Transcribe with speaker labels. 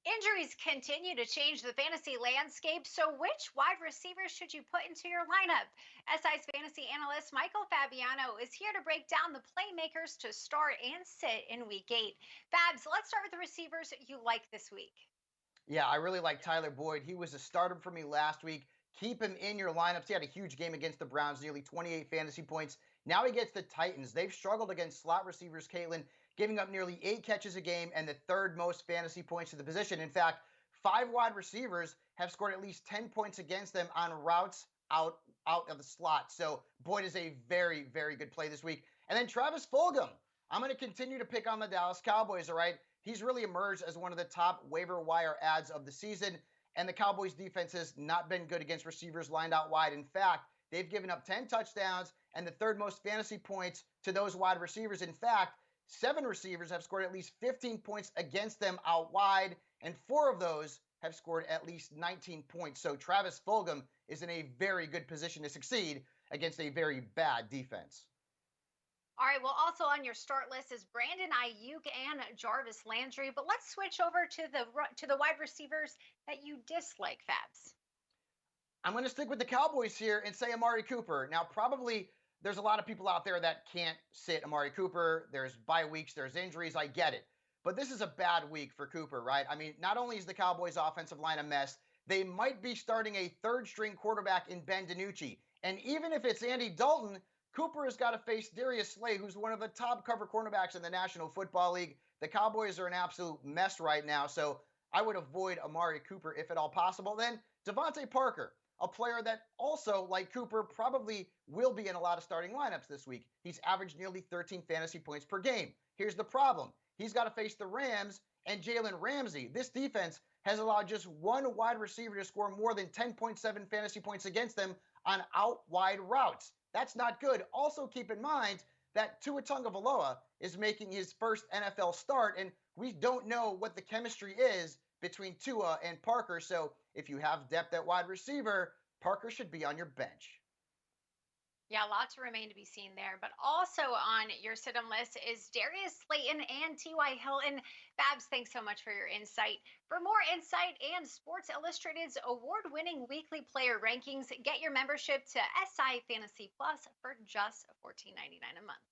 Speaker 1: Injuries continue to change the fantasy landscape, so which wide receivers should you put into your lineup? SI's fantasy analyst Michael Fabiano is here to break down the playmakers to start and sit in week 8. Fabs, let's start with the receivers you like this week.
Speaker 2: Yeah, I really like Tyler Boyd. He was a starter for me last week. Keep him in your lineups. He had a huge game against the Browns, nearly 28 fantasy points. Now he gets the Titans. They've struggled against slot receivers, Kaitlin, giving up nearly 8 catches a game and the third most fantasy points to the position. In fact, 5 wide receivers have scored at least 10 points against them on routes out of the slot. So Boyd is a very, very good play this week. And then Travis Fulgham. I'm going to continue to pick on the Dallas Cowboys, all right? He's really emerged as one of the top waiver wire ads of the season. And the Cowboys defense has not been good against receivers lined out wide. In fact, they've given up 10 touchdowns and the third most fantasy points to those wide receivers. In fact, 7 receivers have scored at least 15 points against them out wide, and 4 of those have scored at least 19 points. So Travis Fulgham is in a very good position to succeed against a very bad defense.
Speaker 1: All right, well, also on your start list is Brandon Ayuk and Jarvis Landry, but let's switch over to the wide receivers that you dislike, Fabs.
Speaker 2: I'm going to stick with the Cowboys here and say Amari Cooper. Now, probably there's a lot of people out there that can't sit Amari Cooper. There's bye weeks, there's injuries. I get it. But this is a bad week for Cooper, right? I mean, not only is the Cowboys' offensive line a mess, they might be starting a third string quarterback in Ben DiNucci. And even if it's Andy Dalton, Cooper has got to face Darius Slayton, who's one of the top cover cornerbacks in the National Football League. The Cowboys are an absolute mess right now. So I would avoid Amari Cooper if at all possible. Then Devonta Parker, a player that also, like Cooper, probably will be in a lot of starting lineups this week. He's averaged nearly 13 fantasy points per game. Here's the problem. He's got to face the Rams and Jalen Ramsey. This defense has allowed just one wide receiver to score more than 10.7 fantasy points against them on out wide routes. That's not good. Also, keep in mind that Tua Tagovailoa is making his first NFL start, and we don't know what the chemistry is between Tua and Parker. So if you have depth at wide receiver, Parker should be on your bench.
Speaker 1: Yeah, lots remain to be seen there. But also on your sit-em list is Darius Slayton and T.Y. Hilton. Babs, thanks so much for your insight. For more insight and Sports Illustrated's award-winning weekly player rankings, get your membership to SI Fantasy Plus for just $14.99 a month.